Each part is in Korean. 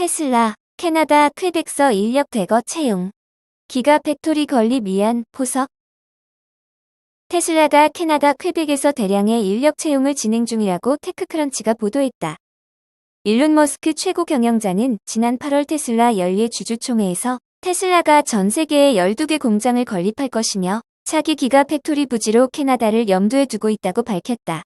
테슬라, 캐나다 퀘벡서 인력 대거 채용. 기가팩토리 건립 위한 포석. 테슬라가 캐나다 퀘벡에서 대량의 인력 채용을 진행 중이라고 테크크런치가 보도했다. 일론 머스크 최고 경영자는 지난 8월 테슬라 연례 주주총회에서 테슬라가 전 세계에 12개 공장을 건립할 것이며 차기 기가팩토리 부지로 캐나다를 염두에 두고 있다고 밝혔다.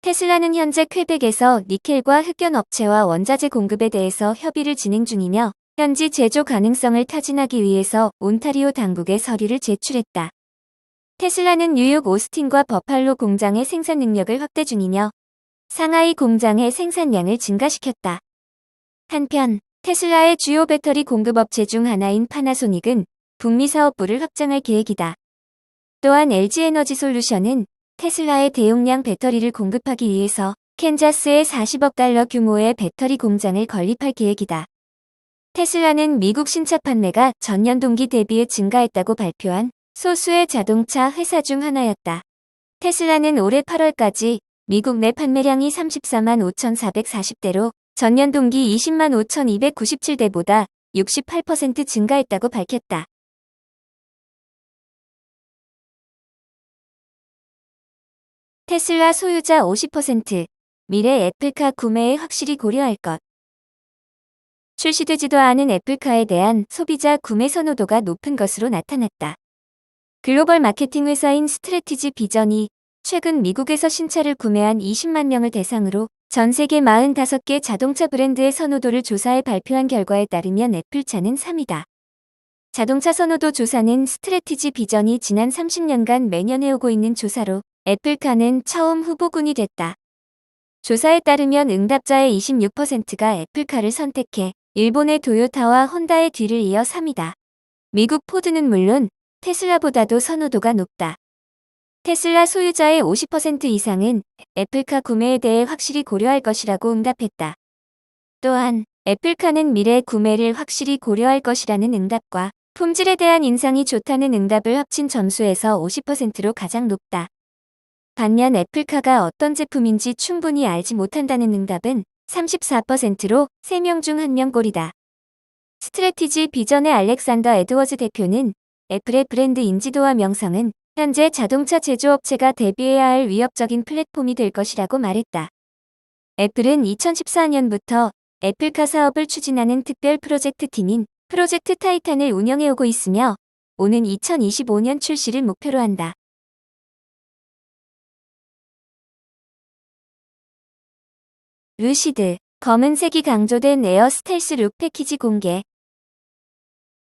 테슬라는 현재 퀘벡에서 니켈과 흑연 업체와 원자재 공급에 대해서 협의를 진행 중이며 현지 제조 가능성을 타진하기 위해서 온타리오 당국에 서류를 제출했다. 테슬라는 뉴욕 오스틴과 버팔로 공장의 생산 능력을 확대 중이며 상하이 공장의 생산량을 증가시켰다. 한편 테슬라의 주요 배터리 공급업체 중 하나인 파나소닉은 북미 사업부를 확장할 계획이다. 또한 LG에너지솔루션은 테슬라의 대용량 배터리를 공급하기 위해서 캔자스에 40억 달러 규모의 배터리 공장을 건립할 계획이다. 테슬라는 미국 신차 판매가 전년 동기 대비 증가했다고 발표한 소수의 자동차 회사 중 하나였다. 테슬라는 올해 8월까지 미국 내 판매량이 34만 5,440대로 전년 동기 20만 5,297대보다 68% 증가했다고 밝혔다. 테슬라 소유자 50%, 미래 애플카 구매에 확실히 고려할 것. 출시되지도 않은 애플카에 대한 소비자 구매 선호도가 높은 것으로 나타났다. 글로벌 마케팅 회사인 스트래티지 비전이 최근 미국에서 신차를 구매한 20만 명을 대상으로 전 세계 45개 자동차 브랜드의 선호도를 조사해 발표한 결과에 따르면 애플차는 3위다. 자동차 선호도 조사는 스트래티지 비전이 지난 30년간 매년 해오고 있는 조사로 애플카는 처음 후보군이 됐다. 조사에 따르면 응답자의 26%가 애플카를 선택해 일본의 도요타와 혼다의 뒤를 이어 3위다. 미국 포드는 물론 테슬라보다도 선호도가 높다. 테슬라 소유자의 50% 이상은 애플카 구매에 대해 확실히 고려할 것이라고 응답했다. 또한 애플카는 미래 구매를 확실히 고려할 것이라는 응답과 품질에 대한 인상이 좋다는 응답을 합친 점수에서 50%로 가장 높다. 반면 애플카가 어떤 제품인지 충분히 알지 못한다는 응답은 34%로 3명 중 1명 꼴이다. 스트래티지 비전의 알렉산더 에드워즈 대표는 애플의 브랜드 인지도와 명성은 현재 자동차 제조업체가 대비해야 할 위협적인 플랫폼이 될 것이라고 말했다. 애플은 2014년부터 애플카 사업을 추진하는 특별 프로젝트 팀인 프로젝트 타이탄을 운영해오고 있으며 오는 2025년 출시를 목표로 한다. 루시드, 검은색이 강조된 에어 스텔스 룩 패키지 공개.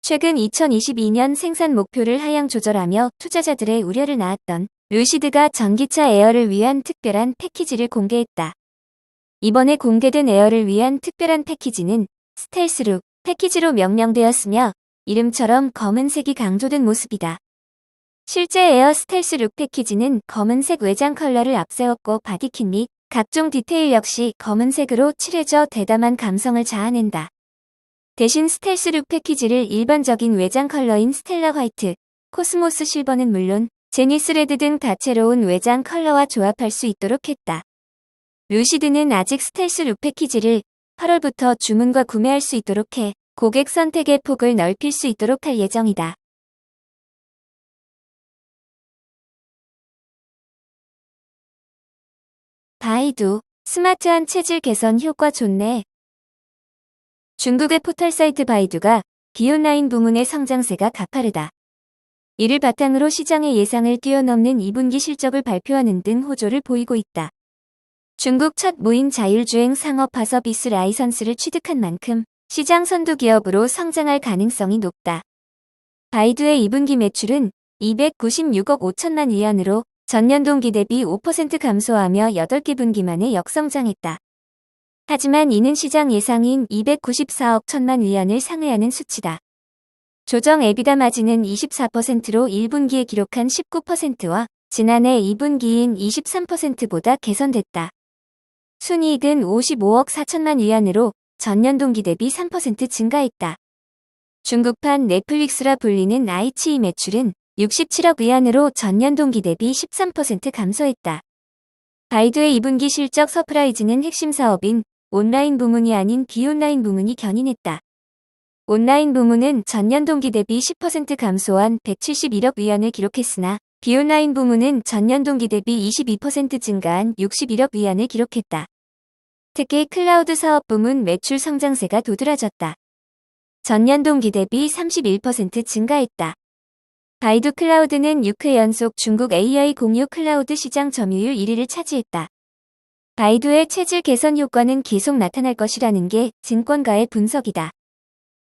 최근 2022년 생산 목표를 하향 조절하며 투자자들의 우려를 낳았던 루시드가 전기차 에어를 위한 특별한 패키지를 공개했다. 이번에 공개된 에어를 위한 특별한 패키지는 스텔스 룩 패키지로 명명되었으며 이름처럼 검은색이 강조된 모습이다. 실제 에어 스텔스 룩 패키지는 검은색 외장 컬러를 앞세웠고 바디킷 및 각종 디테일 역시 검은색으로 칠해져 대담한 감성을 자아낸다. 대신 스텔스 룩 패키지를 일반적인 외장 컬러인 스텔라 화이트, 코스모스 실버는 물론 제니스 레드 등 다채로운 외장 컬러와 조합할 수 있도록 했다. 루시드는 아직 스텔스 룩 패키지를 8월부터 주문과 구매할 수 있도록 해 고객 선택의 폭을 넓힐 수 있도록 할 예정이다. 바이두, 스마트한 체질 개선 효과 좋네. 중국의 포털 사이트 바이두가 비온라인 부문의 성장세가 가파르다. 이를 바탕으로 시장의 예상을 뛰어넘는 2분기 실적을 발표하는 등 호조를 보이고 있다. 중국 첫 무인 자율주행 상업 서비스 라이선스를 취득한 만큼 시장 선두 기업으로 성장할 가능성이 높다. 바이두의 2분기 매출은 296억 5천만 위안으로 전년 동기 대비 5% 감소하며 8개 분기 만에 역성장했다. 하지만 이는 시장 예상인 294억 1천만 위안을 상회하는 수치다. 조정 에비다 마진은 24%로 1분기에 기록한 19%와 지난해 2분기인 23%보다 개선됐다. 순이익은 55억 4천만 위안으로 전년 동기 대비 3% 증가했다. 중국판 넷플릭스라 불리는 아이치이 매출은 67억 위안으로 전년 동기 대비 13% 감소했다. 바이두의 2분기 실적 서프라이즈는 핵심 사업인 온라인 부문이 아닌 비온라인 부문이 견인했다. 온라인 부문은 전년 동기 대비 10% 감소한 171억 위안을 기록했으나 비온라인 부문은 전년 동기 대비 22% 증가한 61억 위안을 기록했다. 특히 클라우드 사업 부문 매출 성장세가 도드라졌다. 전년 동기 대비 31% 증가했다. 바이두 클라우드는 6회 연속 중국 AI 공유 클라우드 시장 점유율 1위를 차지했다. 바이두의 체질 개선 효과는 계속 나타날 것이라는 게 증권가의 분석이다.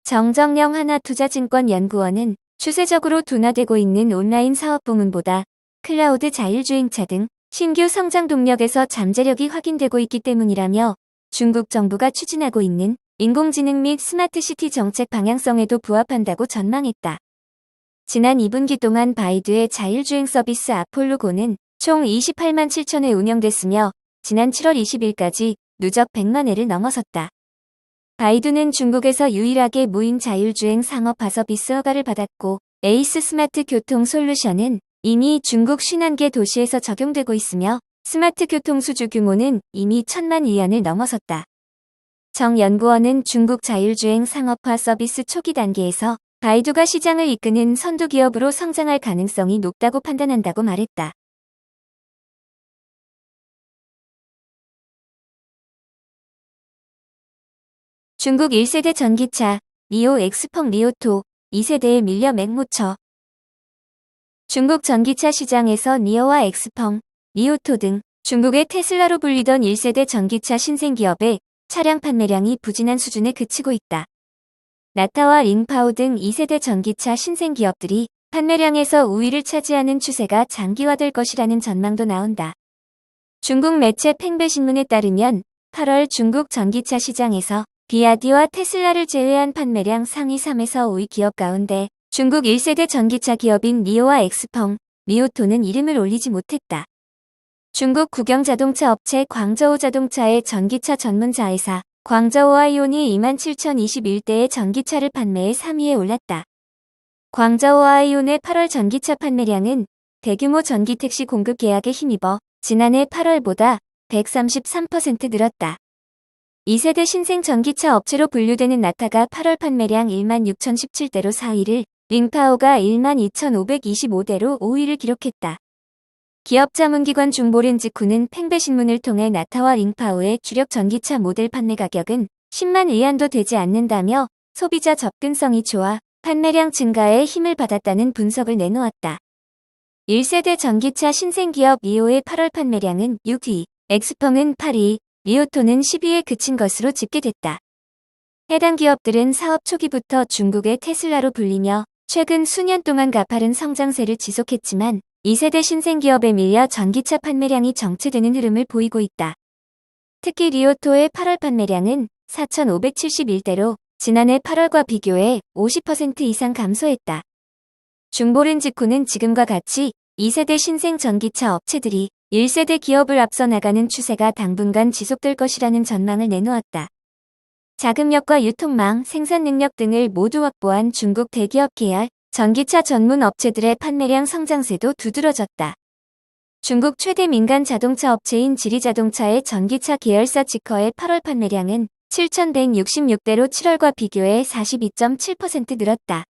정정영 하나투자증권연구원은 추세적으로 둔화되고 있는 온라인 사업 부문보다 클라우드 자율주행차 등 신규 성장 동력에서 잠재력이 확인되고 있기 때문이라며 중국 정부가 추진하고 있는 인공지능 및 스마트시티 정책 방향성에도 부합한다고 전망했다. 지난 2분기 동안 바이두의 자율주행 서비스 아폴로고는 총 28만 7천 회 운영됐으며 지난 7월 20일까지 누적 100만 회를 넘어섰다. 바이두는 중국에서 유일하게 무인 자율주행 상업화 서비스 허가를 받았고 에이스 스마트 교통 솔루션은 이미 중국 51개 도시에서 적용되고 있으며 스마트 교통 수주 규모는 이미 1,000만 위안을 넘어섰다. 정 연구원은 중국 자율주행 상업화 서비스 초기 단계에서 바이두가 시장을 이끄는 선두 기업으로 성장할 가능성이 높다고 판단한다고 말했다. 중국 1세대 전기차 니오 엑스펑 리오토 2세대에 밀려 맹모처. 중국 전기차 시장에서 니오와 엑스펑, 리오토 등 중국의 테슬라로 불리던 1세대 전기차 신생기업의 차량 판매량이 부진한 수준에 그치고 있다. 나타와 링파오 등 2세대 전기차 신생기업들이 판매량에서 우위를 차지하는 추세가 장기화될 것이라는 전망도 나온다. 중국 매체 팽베신문에 따르면 8월 중국 전기차 시장에서 비아디와 테슬라를 제외한 판매량 상위 3에서 5위 기업 가운데 중국 1세대 전기차 기업인 니오와 엑스펑, 리오토는 이름을 올리지 못했다. 중국 국영자동차 업체 광저우 자동차의 전기차 전문 자회사 광저우 아이온이 27,021대의 전기차를 판매해 3위에 올랐다. 광저우 아이온의 8월 전기차 판매량은 대규모 전기 택시 공급 계약에 힘입어 지난해 8월보다 133% 늘었다. 2세대 신생 전기차 업체로 분류되는 나타가 8월 판매량 16,017대로 4위를, 링파오가 12,525대로 5위를 기록했다. 기업 자문기관 중보렌지쿠는 팽베신문을 통해 나타와 링파오의 주력 전기차 모델 판매 가격은 10만 위안도 되지 않는다며 소비자 접근성이 좋아 판매량 증가에 힘을 받았다는 분석을 내놓았다. 1세대 전기차 신생기업 리오의 8월 판매량은 6위, 엑스펑은 8위, 리오토는 10위에 그친 것으로 집계됐다. 해당 기업들은 사업 초기부터 중국의 테슬라로 불리며 최근 수년 동안 가파른 성장세를 지속했지만 2세대 신생기업에 밀려 전기차 판매량이 정체되는 흐름을 보이고 있다. 특히 리오토의 8월 판매량은 4,571대로 지난해 8월과 비교해 50% 이상 감소했다. 중보렌지코는 지금과 같이 2세대 신생 전기차 업체들이 1세대 기업을 앞서 나가는 추세가 당분간 지속될 것이라는 전망을 내놓았다. 자금력과 유통망, 생산 능력 등을 모두 확보한 중국 대기업 계열 전기차 전문 업체들의 판매량 성장세도 두드러졌다. 중국 최대 민간 자동차 업체인 지리자동차의 전기차 계열사 지커의 8월 판매량은 7,166대로 7월과 비교해 42.7% 늘었다.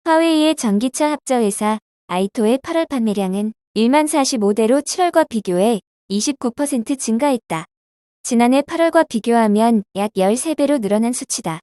화웨이의 전기차 합자회사 아이토의 8월 판매량은 1만 45대로 7월과 비교해 29% 증가했다. 지난해 8월과 비교하면 약 13배로 늘어난 수치다.